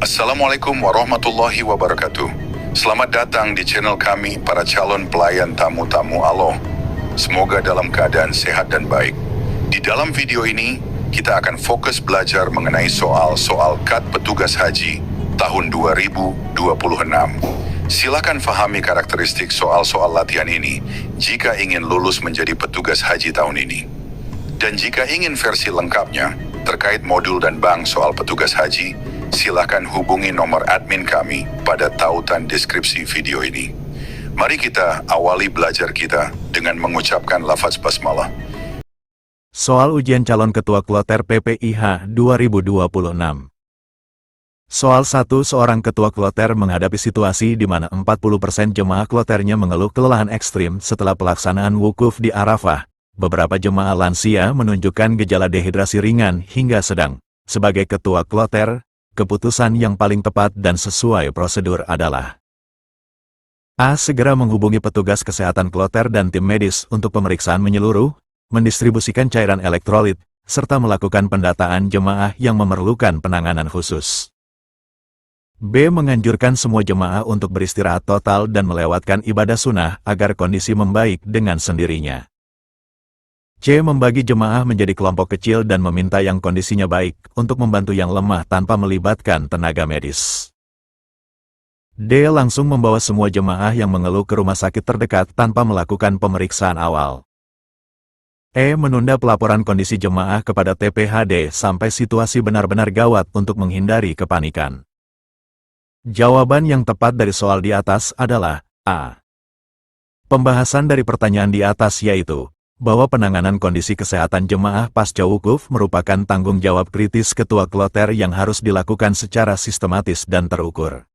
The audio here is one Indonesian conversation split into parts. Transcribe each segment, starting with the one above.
Assalamualaikum warahmatullahi wabarakatuh. Selamat datang di channel kami para calon pelayan tamu-tamu Allah. Semoga dalam keadaan sehat dan baik. Di dalam video ini, kita akan fokus belajar mengenai soal-soal KAD petugas haji tahun 2026. Silakan fahami karakteristik soal-soal latihan ini jika ingin lulus menjadi petugas haji tahun ini. Dan jika ingin versi lengkapnya terkait modul dan bank soal petugas haji, silakan hubungi nomor admin kami pada tautan deskripsi video ini. Mari kita awali belajar kita dengan mengucapkan lafaz basmalah. Soal ujian calon ketua kloter PPIH 2026. Soal 1. Seorang ketua kloter menghadapi situasi di mana 40% jemaah kloternya mengeluh kelelahan ekstrim setelah pelaksanaan wukuf di Arafah. Beberapa jemaah lansia menunjukkan gejala dehidrasi ringan hingga sedang. Sebagai ketua kloter, keputusan yang paling tepat dan sesuai prosedur adalah A. Segera menghubungi petugas kesehatan kloter dan tim medis untuk pemeriksaan menyeluruh, mendistribusikan cairan elektrolit, serta melakukan pendataan jemaah yang memerlukan penanganan khusus. B. Menganjurkan semua jemaah untuk beristirahat total dan melewatkan ibadah sunnah agar kondisi membaik dengan sendirinya. C. Membagi jemaah menjadi kelompok kecil dan meminta yang kondisinya baik untuk membantu yang lemah tanpa melibatkan tenaga medis. D. Langsung membawa semua jemaah yang mengeluh ke rumah sakit terdekat tanpa melakukan pemeriksaan awal. E. Menunda pelaporan kondisi jemaah kepada TPHD sampai situasi benar-benar gawat untuk menghindari kepanikan. Jawaban yang tepat dari soal di atas adalah A. Pembahasan dari pertanyaan di atas yaitu bahwa penanganan kondisi kesehatan jemaah pasca wukuf merupakan tanggung jawab kritis ketua kloter yang harus dilakukan secara sistematis dan terukur.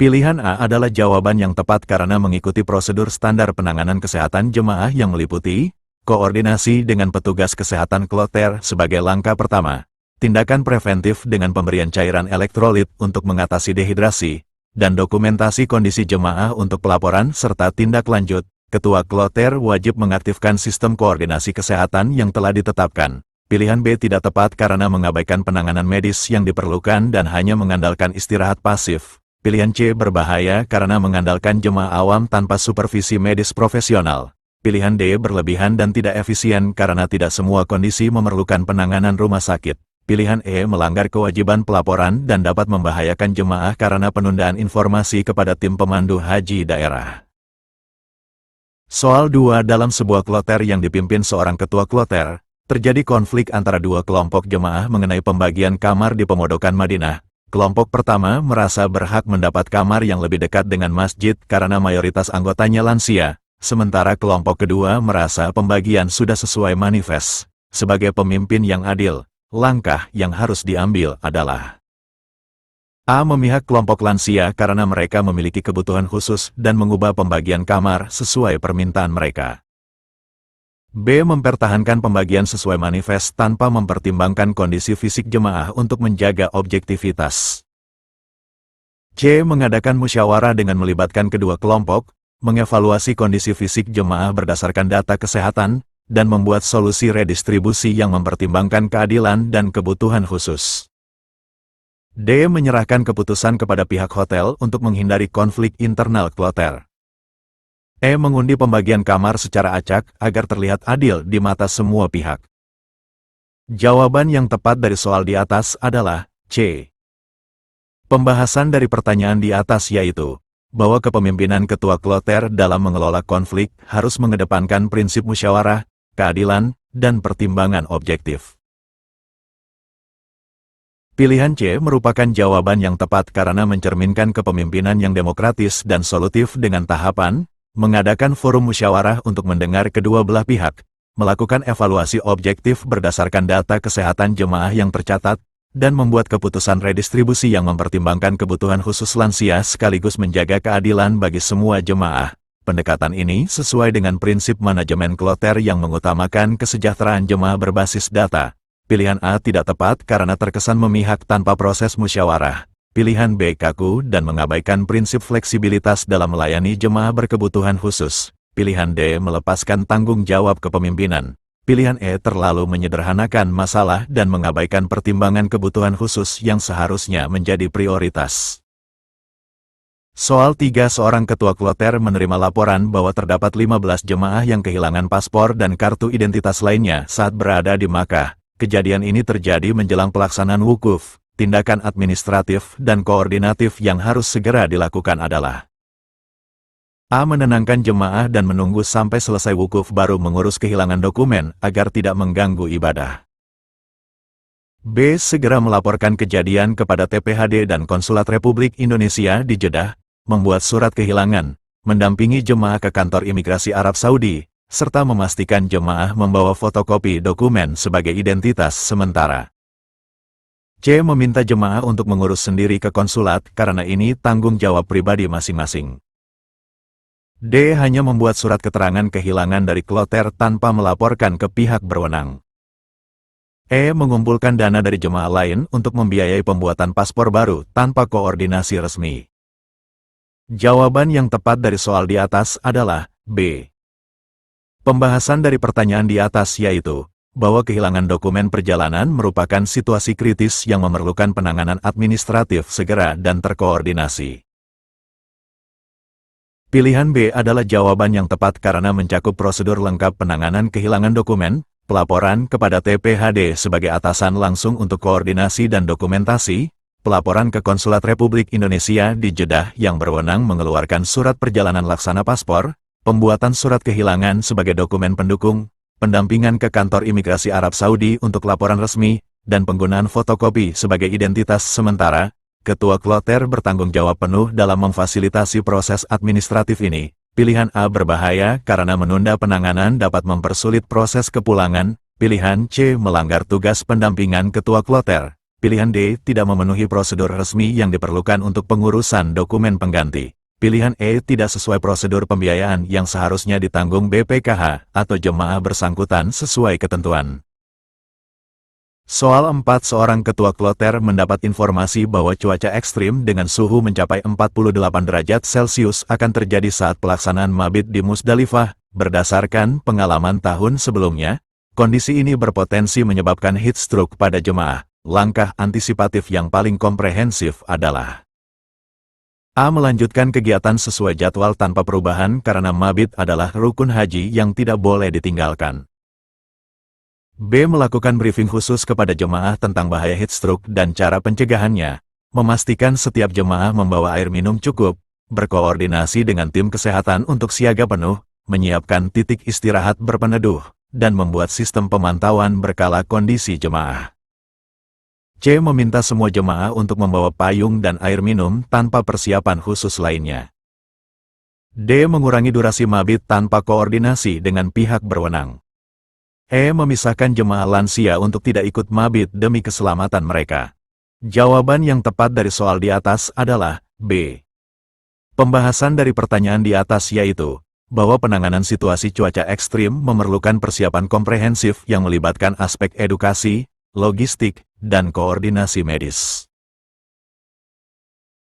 Pilihan A adalah jawaban yang tepat karena mengikuti prosedur standar penanganan kesehatan jemaah yang meliputi koordinasi dengan petugas kesehatan kloter sebagai langkah pertama, tindakan preventif dengan pemberian cairan elektrolit untuk mengatasi dehidrasi, dan dokumentasi kondisi jemaah untuk pelaporan serta tindak lanjut. Ketua kloter wajib mengaktifkan sistem koordinasi kesehatan yang telah ditetapkan. Pilihan B tidak tepat karena mengabaikan penanganan medis yang diperlukan dan hanya mengandalkan istirahat pasif. Pilihan C berbahaya karena mengandalkan jemaah awam tanpa supervisi medis profesional. Pilihan D berlebihan dan tidak efisien karena tidak semua kondisi memerlukan penanganan rumah sakit. Pilihan E melanggar kewajiban pelaporan dan dapat membahayakan jemaah karena penundaan informasi kepada tim pemandu haji daerah. Soal 2. Dalam sebuah kloter yang dipimpin seorang ketua kloter, terjadi konflik antara dua kelompok jemaah mengenai pembagian kamar di Pemondokan Madinah. Kelompok pertama merasa berhak mendapat kamar yang lebih dekat dengan masjid karena mayoritas anggotanya lansia, sementara kelompok kedua merasa pembagian sudah sesuai manifest. Sebagai pemimpin yang adil, langkah yang harus diambil adalah A. Memihak kelompok lansia karena mereka memiliki kebutuhan khusus dan mengubah pembagian kamar sesuai permintaan mereka. B. Mempertahankan pembagian sesuai manifest tanpa mempertimbangkan kondisi fisik jemaah untuk menjaga objektivitas. C. Mengadakan musyawarah dengan melibatkan kedua kelompok, mengevaluasi kondisi fisik jemaah berdasarkan data kesehatan, dan membuat solusi redistribusi yang mempertimbangkan keadilan dan kebutuhan khusus. D. Menyerahkan keputusan kepada pihak hotel untuk menghindari konflik internal kloter. E. Mengundi pembagian kamar secara acak agar terlihat adil di mata semua pihak. Jawaban yang tepat dari soal di atas adalah C. Pembahasan dari pertanyaan di atas yaitu bahwa kepemimpinan ketua kloter dalam mengelola konflik harus mengedepankan prinsip musyawarah, keadilan, dan pertimbangan objektif. Pilihan C merupakan jawaban yang tepat karena mencerminkan kepemimpinan yang demokratis dan solutif dengan tahapan, mengadakan forum musyawarah untuk mendengar kedua belah pihak, melakukan evaluasi objektif berdasarkan data kesehatan jemaah yang tercatat, dan membuat keputusan redistribusi yang mempertimbangkan kebutuhan khusus lansia sekaligus menjaga keadilan bagi semua jemaah. Pendekatan ini sesuai dengan prinsip manajemen kloter yang mengutamakan kesejahteraan jemaah berbasis data. Pilihan A tidak tepat karena terkesan memihak tanpa proses musyawarah. Pilihan B kaku dan mengabaikan prinsip fleksibilitas dalam melayani jemaah berkebutuhan khusus. Pilihan D melepaskan tanggung jawab kepemimpinan. Pilihan E terlalu menyederhanakan masalah dan mengabaikan pertimbangan kebutuhan khusus yang seharusnya menjadi prioritas. Soal 3. Seorang ketua kloter menerima laporan bahwa terdapat 15 jemaah yang kehilangan paspor dan kartu identitas lainnya saat berada di Makkah. Kejadian ini terjadi menjelang pelaksanaan wukuf. Tindakan administratif dan koordinatif yang harus segera dilakukan adalah A. Menenangkan jemaah dan menunggu sampai selesai wukuf baru mengurus kehilangan dokumen agar tidak mengganggu ibadah. B. Segera melaporkan kejadian kepada TPHD dan Konsulat Republik Indonesia di Jeddah, membuat surat kehilangan, mendampingi jemaah ke kantor imigrasi Arab Saudi, serta memastikan jemaah membawa fotokopi dokumen sebagai identitas sementara. C. Meminta jemaah untuk mengurus sendiri ke konsulat karena ini tanggung jawab pribadi masing-masing. D. Hanya membuat surat keterangan kehilangan dari kloter tanpa melaporkan ke pihak berwenang. E. Mengumpulkan dana dari jemaah lain untuk membiayai pembuatan paspor baru tanpa koordinasi resmi. Jawaban yang tepat dari soal di atas adalah B. Pembahasan dari pertanyaan di atas yaitu bahwa kehilangan dokumen perjalanan merupakan situasi kritis yang memerlukan penanganan administratif segera dan terkoordinasi. Pilihan B adalah jawaban yang tepat karena mencakup prosedur lengkap penanganan kehilangan dokumen, pelaporan kepada TPHD sebagai atasan langsung untuk koordinasi dan dokumentasi, pelaporan ke Konsulat Republik Indonesia di Jeddah yang berwenang mengeluarkan surat perjalanan laksana paspor, pembuatan surat kehilangan sebagai dokumen pendukung, pendampingan ke kantor imigrasi Arab Saudi untuk laporan resmi, dan penggunaan fotokopi sebagai identitas sementara. Ketua kloter bertanggung jawab penuh dalam memfasilitasi proses administratif ini. Pilihan A berbahaya karena menunda penanganan dapat mempersulit proses kepulangan. Pilihan C melanggar tugas pendampingan ketua kloter. Pilihan D tidak memenuhi prosedur resmi yang diperlukan untuk pengurusan dokumen pengganti. Pilihan E tidak sesuai prosedur pembiayaan yang seharusnya ditanggung BPKH atau jemaah bersangkutan sesuai ketentuan. Soal 4. Seorang ketua kloter mendapat informasi bahwa cuaca ekstrim dengan suhu mencapai 48 derajat Celcius akan terjadi saat pelaksanaan mabit di Musdalifah. Berdasarkan pengalaman tahun sebelumnya, kondisi ini berpotensi menyebabkan heat stroke pada jemaah. Langkah antisipatif yang paling komprehensif adalah A. Melanjutkan kegiatan sesuai jadwal tanpa perubahan karena mabit adalah rukun haji yang tidak boleh ditinggalkan. B. Melakukan briefing khusus kepada jemaah tentang bahaya heat stroke dan cara pencegahannya, memastikan setiap jemaah membawa air minum cukup, berkoordinasi dengan tim kesehatan untuk siaga penuh, menyiapkan titik istirahat berpeneduh, dan membuat sistem pemantauan berkala kondisi jemaah. C. Meminta semua jemaah untuk membawa payung dan air minum tanpa persiapan khusus lainnya. D. Mengurangi durasi mabit tanpa koordinasi dengan pihak berwenang. E. Memisahkan jemaah lansia untuk tidak ikut mabit demi keselamatan mereka. Jawaban yang tepat dari soal di atas adalah B. Pembahasan dari pertanyaan di atas yaitu bahwa penanganan situasi cuaca ekstrim memerlukan persiapan komprehensif yang melibatkan aspek edukasi, logistik, dan koordinasi medis.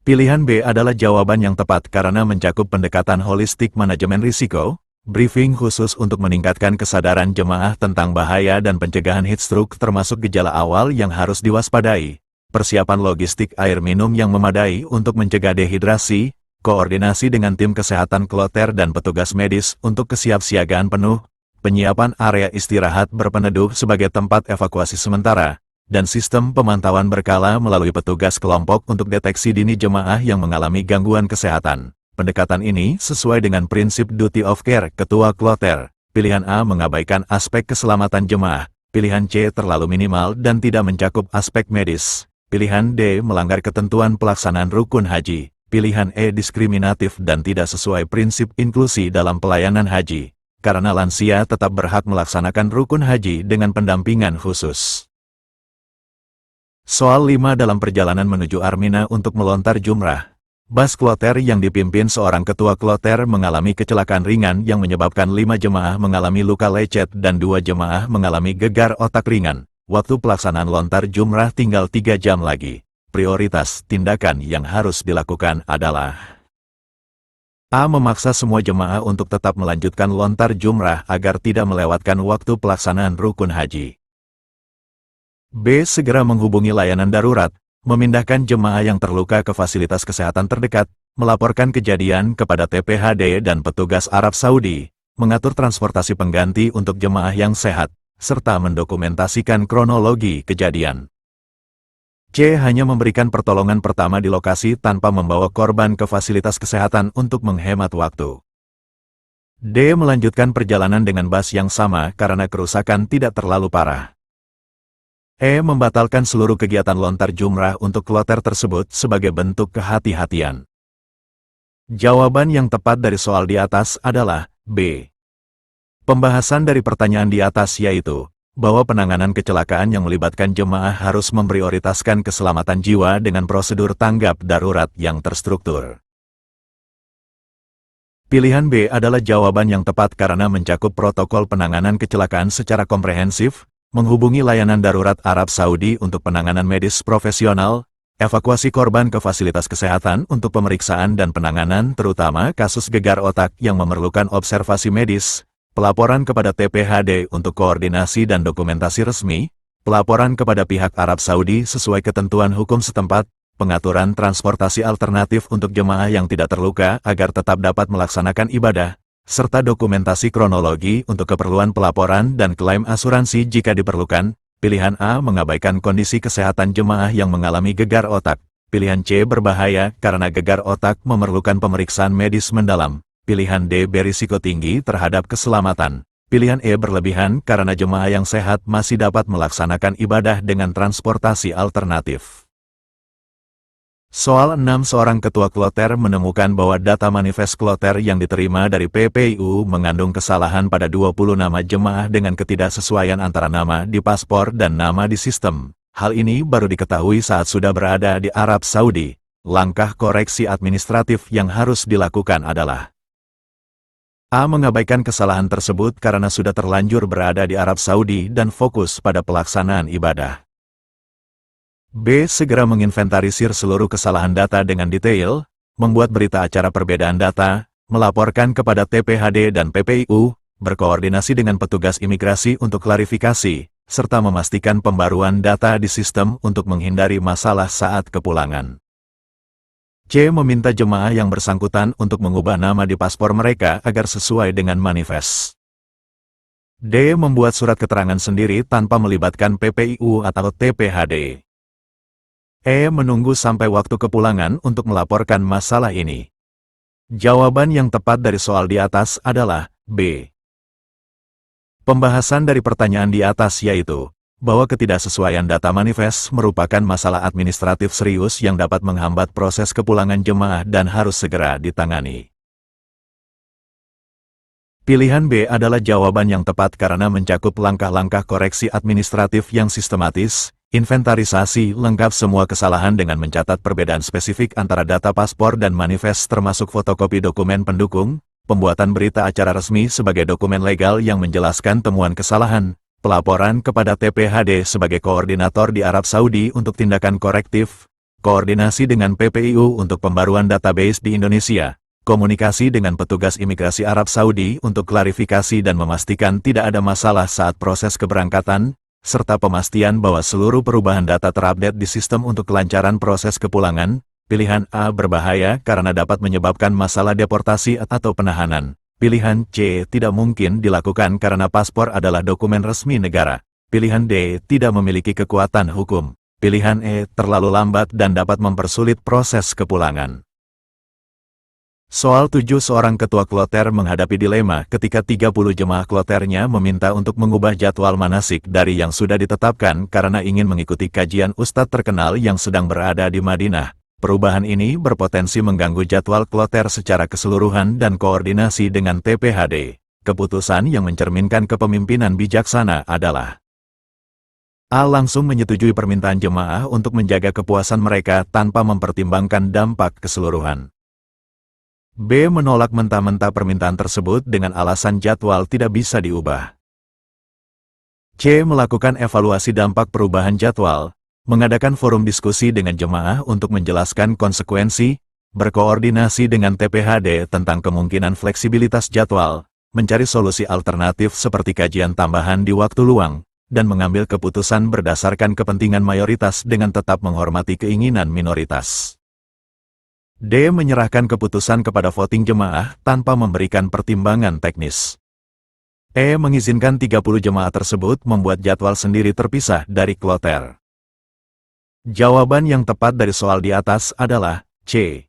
Pilihan B adalah jawaban yang tepat karena mencakup pendekatan holistik manajemen risiko, briefing khusus untuk meningkatkan kesadaran jemaah tentang bahaya dan pencegahan heat stroke termasuk gejala awal yang harus diwaspadai, persiapan logistik air minum yang memadai untuk mencegah dehidrasi, koordinasi dengan tim kesehatan kloter dan petugas medis untuk kesiapsiagaan penuh, penyiapan area istirahat berpeneduh sebagai tempat evakuasi sementara, dan sistem pemantauan berkala melalui petugas kelompok untuk deteksi dini jemaah yang mengalami gangguan kesehatan. Pendekatan ini sesuai dengan prinsip duty of care ketua kloter. Pilihan A mengabaikan aspek keselamatan jemaah. Pilihan C terlalu minimal dan tidak mencakup aspek medis. Pilihan D melanggar ketentuan pelaksanaan rukun haji. Pilihan E diskriminatif dan tidak sesuai prinsip inklusi dalam pelayanan haji. Karena lansia tetap berhak melaksanakan rukun haji dengan pendampingan khusus. Soal 5 dalam perjalanan menuju Armina untuk melontar jumrah. Bas kloter yang dipimpin seorang ketua kloter mengalami kecelakaan ringan yang menyebabkan 5 jemaah mengalami luka lecet dan 2 jemaah mengalami gegar otak ringan. waktu pelaksanaan lontar jumrah tinggal 3 jam lagi. Prioritas tindakan yang harus dilakukan adalah A. Memaksa semua jemaah untuk tetap melanjutkan lontar jumrah agar tidak melewatkan waktu pelaksanaan rukun haji. B. Segera menghubungi layanan darurat, memindahkan jemaah yang terluka ke fasilitas kesehatan terdekat, melaporkan kejadian kepada TPHD dan petugas Arab Saudi, mengatur transportasi pengganti untuk jemaah yang sehat, serta mendokumentasikan kronologi kejadian. C. Hanya memberikan pertolongan pertama di lokasi tanpa membawa korban ke fasilitas kesehatan untuk menghemat waktu. D. Melanjutkan perjalanan dengan bus yang sama karena kerusakan tidak terlalu parah. E. Membatalkan seluruh kegiatan lontar jumrah untuk kloter tersebut sebagai bentuk kehati-hatian. Jawaban yang tepat dari soal di atas adalah B. Pembahasan dari pertanyaan di atas yaitu, bahwa penanganan kecelakaan yang melibatkan jemaah harus memprioritaskan keselamatan jiwa dengan prosedur tanggap darurat yang terstruktur. Pilihan B adalah jawaban yang tepat karena mencakup protokol penanganan kecelakaan secara komprehensif, menghubungi layanan darurat Arab Saudi untuk penanganan medis profesional, evakuasi korban ke fasilitas kesehatan untuk pemeriksaan dan penanganan terutama kasus gegar otak yang memerlukan observasi medis, pelaporan kepada TPHD untuk koordinasi dan dokumentasi resmi, pelaporan kepada pihak Arab Saudi sesuai ketentuan hukum setempat, pengaturan transportasi alternatif untuk jemaah yang tidak terluka agar tetap dapat melaksanakan ibadah, serta dokumentasi kronologi untuk keperluan pelaporan dan klaim asuransi jika diperlukan. Pilihan A mengabaikan kondisi kesehatan jemaah yang mengalami gegar otak. Pilihan C berbahaya karena gegar otak memerlukan pemeriksaan medis mendalam. Pilihan D berisiko tinggi terhadap keselamatan. Pilihan E berlebihan karena jemaah yang sehat masih dapat melaksanakan ibadah dengan transportasi alternatif. Soal 6. Seorang ketua kloter menemukan bahwa data manifest kloter yang diterima dari PPIU mengandung kesalahan pada 20 nama jemaah dengan ketidaksesuaian antara nama di paspor dan nama di sistem. Hal ini baru diketahui saat sudah berada di Arab Saudi. Langkah koreksi administratif yang harus dilakukan adalah A. Mengabaikan kesalahan tersebut karena sudah terlanjur berada di Arab Saudi dan fokus pada pelaksanaan ibadah. B. Segera menginventarisir seluruh kesalahan data dengan detail, membuat berita acara perbedaan data, melaporkan kepada TPHD dan PPIU, berkoordinasi dengan petugas imigrasi untuk klarifikasi, serta memastikan pembaruan data di sistem untuk menghindari masalah saat kepulangan. C. Meminta jemaah yang bersangkutan untuk mengubah nama di paspor mereka agar sesuai dengan manifest. D. Membuat surat keterangan sendiri tanpa melibatkan PPIU atau TPHD. E. Menunggu sampai waktu kepulangan untuk melaporkan masalah ini. Jawaban yang tepat dari soal di atas adalah B. Pembahasan dari pertanyaan di atas yaitu, bahwa ketidaksesuaian data manifest merupakan masalah administratif serius yang dapat menghambat proses kepulangan jemaah dan harus segera ditangani. Pilihan B adalah jawaban yang tepat karena mencakup langkah-langkah koreksi administratif yang sistematis, inventarisasi lengkap semua kesalahan dengan mencatat perbedaan spesifik antara data paspor dan manifest termasuk fotokopi dokumen pendukung, pembuatan berita acara resmi sebagai dokumen legal yang menjelaskan temuan kesalahan, pelaporan kepada TPHD sebagai koordinator di Arab Saudi untuk tindakan korektif, koordinasi dengan PPIU untuk pembaruan database di Indonesia, komunikasi dengan petugas imigrasi Arab Saudi untuk klarifikasi dan memastikan tidak ada masalah saat proses keberangkatan, serta pemastian bahwa seluruh perubahan data terupdate di sistem untuk kelancaran proses kepulangan. Pilihan A berbahaya karena dapat menyebabkan masalah deportasi atau penahanan. Pilihan C tidak mungkin dilakukan karena paspor adalah dokumen resmi negara. Pilihan D tidak memiliki kekuatan hukum. Pilihan E terlalu lambat dan dapat mempersulit proses kepulangan. Soal 7. Seorang ketua kloter menghadapi dilema ketika 30 jemaah kloternya meminta untuk mengubah jadwal manasik dari yang sudah ditetapkan karena ingin mengikuti kajian ustadz terkenal yang sedang berada di Madinah. Perubahan ini berpotensi mengganggu jadwal kloter secara keseluruhan dan koordinasi dengan TPHD. Keputusan yang mencerminkan kepemimpinan bijaksana adalah A. Langsung menyetujui permintaan jemaah untuk menjaga kepuasan mereka tanpa mempertimbangkan dampak keseluruhan. B. Menolak mentah-mentah permintaan tersebut dengan alasan jadwal tidak bisa diubah. C. Melakukan evaluasi dampak perubahan jadwal, mengadakan forum diskusi dengan jemaah untuk menjelaskan konsekuensi, berkoordinasi dengan TPHD tentang kemungkinan fleksibilitas jadwal, mencari solusi alternatif seperti kajian tambahan di waktu luang, dan mengambil keputusan berdasarkan kepentingan mayoritas dengan tetap menghormati keinginan minoritas. D. Menyerahkan keputusan kepada voting jemaah tanpa memberikan pertimbangan teknis. E. Mengizinkan 30 jemaah tersebut membuat jadwal sendiri terpisah dari kloter. Jawaban yang tepat dari soal di atas adalah C.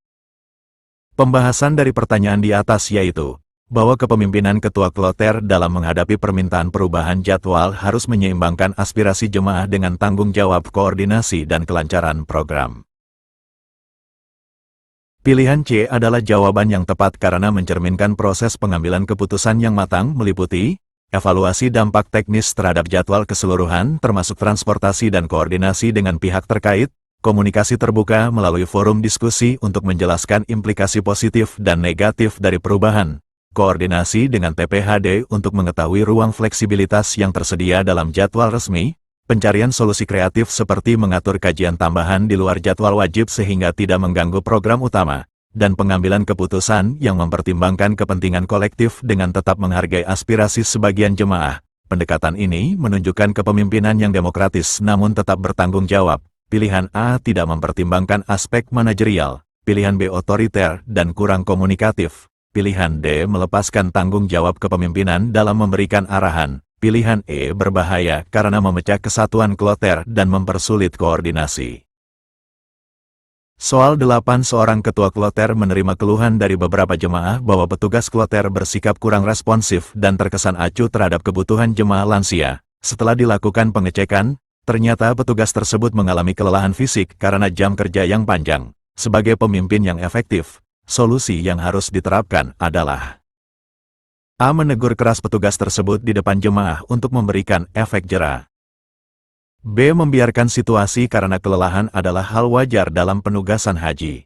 Pembahasan dari pertanyaan di atas yaitu, bahwa kepemimpinan ketua kloter dalam menghadapi permintaan perubahan jadwal harus menyeimbangkan aspirasi jemaah dengan tanggung jawab koordinasi dan kelancaran program. Pilihan C adalah jawaban yang tepat karena mencerminkan proses pengambilan keputusan yang matang meliputi evaluasi dampak teknis terhadap jadwal keseluruhan termasuk transportasi dan koordinasi dengan pihak terkait, komunikasi terbuka melalui forum diskusi untuk menjelaskan implikasi positif dan negatif dari perubahan, koordinasi dengan TPHD untuk mengetahui ruang fleksibilitas yang tersedia dalam jadwal resmi, pencarian solusi kreatif seperti mengatur kajian tambahan di luar jadwal wajib sehingga tidak mengganggu program utama, dan pengambilan keputusan yang mempertimbangkan kepentingan kolektif dengan tetap menghargai aspirasi sebagian jemaah. Pendekatan ini menunjukkan kepemimpinan yang demokratis namun tetap bertanggung jawab. Pilihan A tidak mempertimbangkan aspek manajerial, pilihan B otoriter dan kurang komunikatif, pilihan D melepaskan tanggung jawab kepemimpinan dalam memberikan arahan, pilihan E berbahaya karena memecah kesatuan kloter dan mempersulit koordinasi. Soal 8. Seorang ketua kloter menerima keluhan dari beberapa jemaah bahwa petugas kloter bersikap kurang responsif dan terkesan acuh terhadap kebutuhan jemaah lansia. Setelah dilakukan pengecekan, ternyata petugas tersebut mengalami kelelahan fisik karena jam kerja yang panjang. Sebagai pemimpin yang efektif, solusi yang harus diterapkan adalah A. Menegur keras petugas tersebut di depan jemaah untuk memberikan efek jera. B. Membiarkan situasi karena kelelahan adalah hal wajar dalam penugasan haji.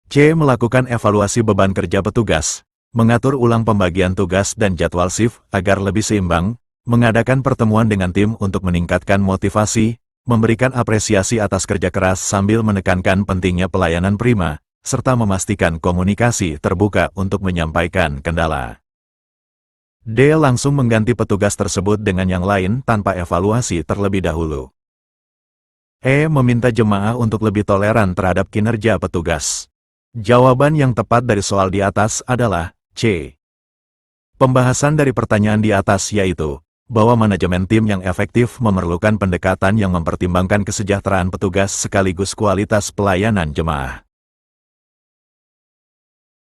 C. Melakukan evaluasi beban kerja petugas, mengatur ulang pembagian tugas dan jadwal shift agar lebih seimbang, mengadakan pertemuan dengan tim untuk meningkatkan motivasi, memberikan apresiasi atas kerja keras sambil menekankan pentingnya pelayanan prima, serta memastikan komunikasi terbuka untuk menyampaikan kendala. D. Langsung mengganti petugas tersebut dengan yang lain tanpa evaluasi terlebih dahulu. E. Meminta jemaah untuk lebih toleran terhadap kinerja petugas. Jawaban yang tepat dari soal di atas adalah C. Pembahasan dari pertanyaan di atas yaitu, bahwa manajemen tim yang efektif memerlukan pendekatan yang mempertimbangkan kesejahteraan petugas sekaligus kualitas pelayanan jemaah.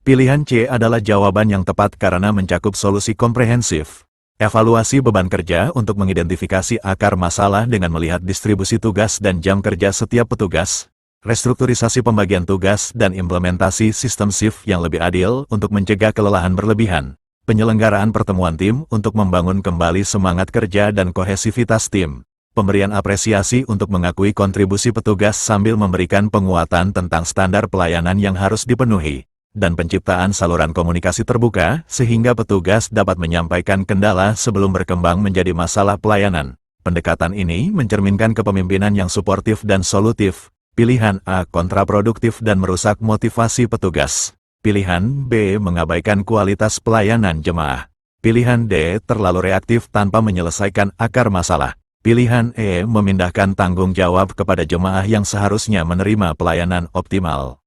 Pilihan C adalah jawaban yang tepat karena mencakup solusi komprehensif. Evaluasi beban kerja untuk mengidentifikasi akar masalah dengan melihat distribusi tugas dan jam kerja setiap petugas, restrukturisasi pembagian tugas dan implementasi sistem shift yang lebih adil untuk mencegah kelelahan berlebihan, penyelenggaraan pertemuan tim untuk membangun kembali semangat kerja dan kohesivitas tim, pemberian apresiasi untuk mengakui kontribusi petugas sambil memberikan penguatan tentang standar pelayanan yang harus dipenuhi, dan penciptaan saluran komunikasi terbuka sehingga petugas dapat menyampaikan kendala sebelum berkembang menjadi masalah pelayanan. Pendekatan ini mencerminkan kepemimpinan yang suportif dan solutif. Pilihan A kontraproduktif dan merusak motivasi petugas. Pilihan B mengabaikan kualitas pelayanan jemaah. Pilihan D terlalu reaktif tanpa menyelesaikan akar masalah. Pilihan E memindahkan tanggung jawab kepada jemaah yang seharusnya menerima pelayanan optimal.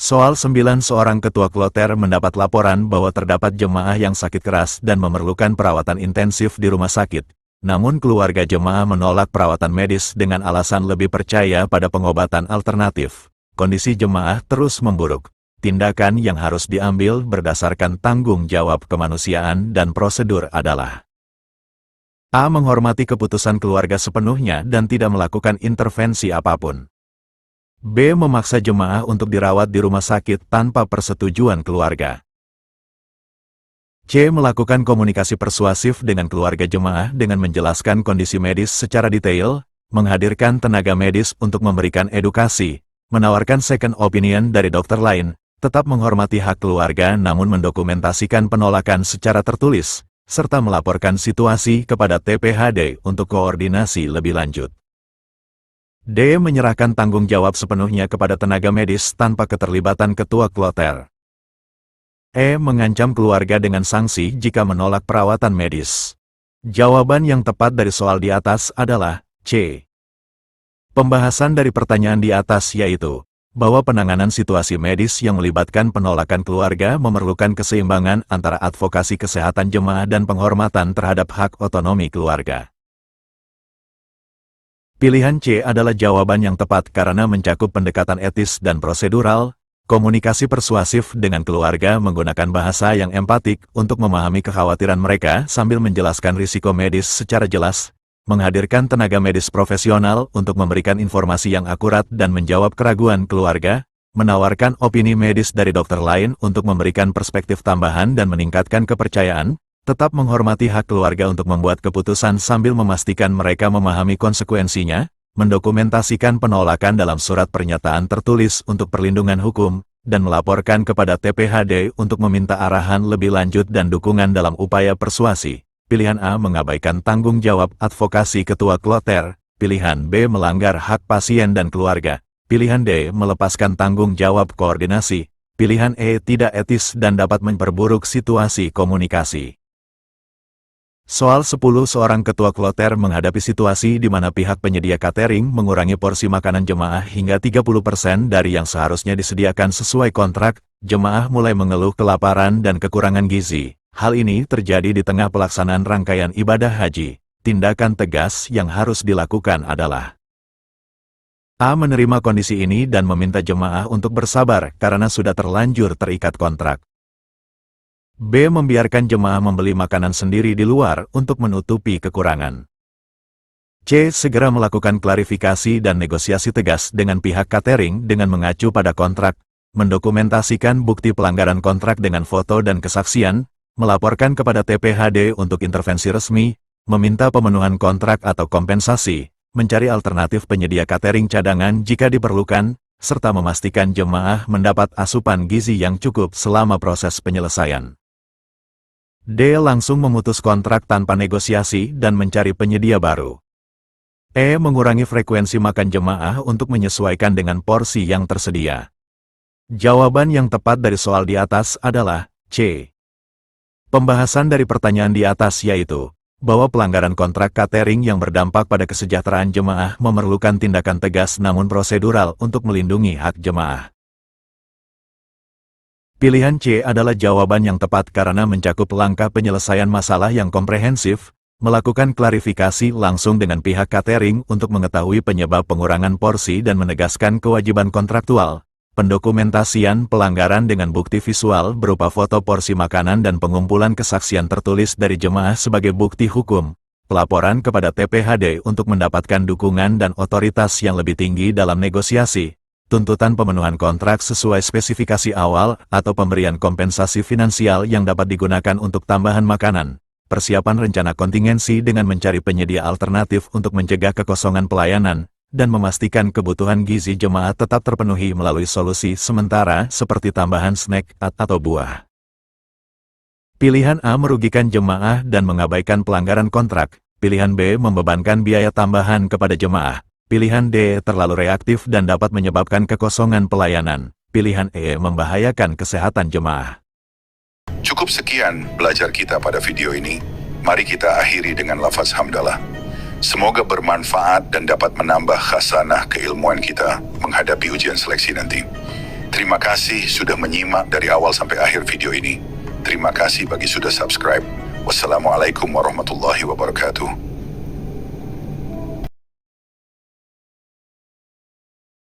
Soal 9. Seorang ketua kloter mendapat laporan bahwa terdapat jemaah yang sakit keras dan memerlukan perawatan intensif di rumah sakit. Namun keluarga jemaah menolak perawatan medis dengan alasan lebih percaya pada pengobatan alternatif. Kondisi jemaah terus memburuk. Tindakan yang harus diambil berdasarkan tanggung jawab kemanusiaan dan prosedur adalah A. Menghormati keputusan keluarga sepenuhnya dan tidak melakukan intervensi apapun. B. Memaksa jemaah untuk dirawat di rumah sakit tanpa persetujuan keluarga. C. Melakukan komunikasi persuasif dengan keluarga jemaah dengan menjelaskan kondisi medis secara detail, menghadirkan tenaga medis untuk memberikan edukasi, menawarkan second opinion dari dokter lain, tetap menghormati hak keluarga namun mendokumentasikan penolakan secara tertulis, serta melaporkan situasi kepada TPHD untuk koordinasi lebih lanjut. D. Menyerahkan tanggung jawab sepenuhnya kepada tenaga medis tanpa keterlibatan ketua kloter. E. Mengancam keluarga dengan sanksi jika menolak perawatan medis. Jawaban yang tepat dari soal di atas adalah C. Pembahasan dari pertanyaan di atas yaitu bahwa penanganan situasi medis yang melibatkan penolakan keluarga memerlukan keseimbangan antara advokasi kesehatan jemaah dan penghormatan terhadap hak otonomi keluarga. Pilihan C adalah jawaban yang tepat karena mencakup pendekatan etis dan prosedural, komunikasi persuasif dengan keluarga menggunakan bahasa yang empatik untuk memahami kekhawatiran mereka sambil menjelaskan risiko medis secara jelas, menghadirkan tenaga medis profesional untuk memberikan informasi yang akurat dan menjawab keraguan keluarga, menawarkan opini medis dari dokter lain untuk memberikan perspektif tambahan dan meningkatkan kepercayaan, tetap menghormati hak keluarga untuk membuat keputusan sambil memastikan mereka memahami konsekuensinya, mendokumentasikan penolakan dalam surat pernyataan tertulis untuk perlindungan hukum, dan melaporkan kepada TPHD untuk meminta arahan lebih lanjut dan dukungan dalam upaya persuasi. Pilihan A mengabaikan tanggung jawab advokasi ketua kloter, pilihan B melanggar hak pasien dan keluarga, pilihan D melepaskan tanggung jawab koordinasi, pilihan E tidak etis dan dapat memperburuk situasi komunikasi. Soal 10. Seorang ketua kloter menghadapi situasi di mana pihak penyedia catering mengurangi porsi makanan jemaah hingga 30% dari yang seharusnya disediakan sesuai kontrak. Jemaah mulai mengeluh kelaparan dan kekurangan gizi. Hal ini terjadi di tengah pelaksanaan rangkaian ibadah haji. Tindakan tegas yang harus dilakukan adalah A. Menerima kondisi ini dan meminta jemaah untuk bersabar karena sudah terlanjur terikat kontrak. B. Membiarkan jemaah membeli makanan sendiri di luar untuk menutupi kekurangan. C. Segera melakukan klarifikasi dan negosiasi tegas dengan pihak catering dengan mengacu pada kontrak, mendokumentasikan bukti pelanggaran kontrak dengan foto dan kesaksian, melaporkan kepada TPHD untuk intervensi resmi, meminta pemenuhan kontrak atau kompensasi, mencari alternatif penyedia catering cadangan jika diperlukan, serta memastikan jemaah mendapat asupan gizi yang cukup selama proses penyelesaian. D. Langsung memutus kontrak tanpa negosiasi dan mencari penyedia baru. E. Mengurangi frekuensi makan jemaah untuk menyesuaikan dengan porsi yang tersedia. Jawaban yang tepat dari soal di atas adalah C. Pembahasan dari pertanyaan di atas yaitu bahwa pelanggaran kontrak catering yang berdampak pada kesejahteraan jemaah memerlukan tindakan tegas namun prosedural untuk melindungi hak jemaah. Pilihan C adalah jawaban yang tepat karena mencakup langkah penyelesaian masalah yang komprehensif, melakukan klarifikasi langsung dengan pihak catering untuk mengetahui penyebab pengurangan porsi dan menegaskan kewajiban kontraktual, pendokumentasian pelanggaran dengan bukti visual berupa foto porsi makanan dan pengumpulan kesaksian tertulis dari jemaah sebagai bukti hukum, pelaporan kepada TPHD untuk mendapatkan dukungan dan otoritas yang lebih tinggi dalam negosiasi, tuntutan pemenuhan kontrak sesuai spesifikasi awal atau pemberian kompensasi finansial yang dapat digunakan untuk tambahan makanan, persiapan rencana kontingensi dengan mencari penyedia alternatif untuk mencegah kekosongan pelayanan, dan memastikan kebutuhan gizi jemaah tetap terpenuhi melalui solusi sementara seperti tambahan snack atau buah. Pilihan A merugikan jemaah dan mengabaikan pelanggaran kontrak, pilihan B membebankan biaya tambahan kepada jemaah. Pilihan D terlalu reaktif dan dapat menyebabkan kekosongan pelayanan. Pilihan E membahayakan kesehatan jemaah. Cukup sekian belajar kita pada video ini. Mari kita akhiri dengan lafaz hamdalah. Semoga bermanfaat dan dapat menambah khasanah keilmuan kita menghadapi ujian seleksi nanti. Terima kasih sudah menyimak dari awal sampai akhir video ini. Terima kasih bagi sudah subscribe. Wassalamualaikum warahmatullahi wabarakatuh.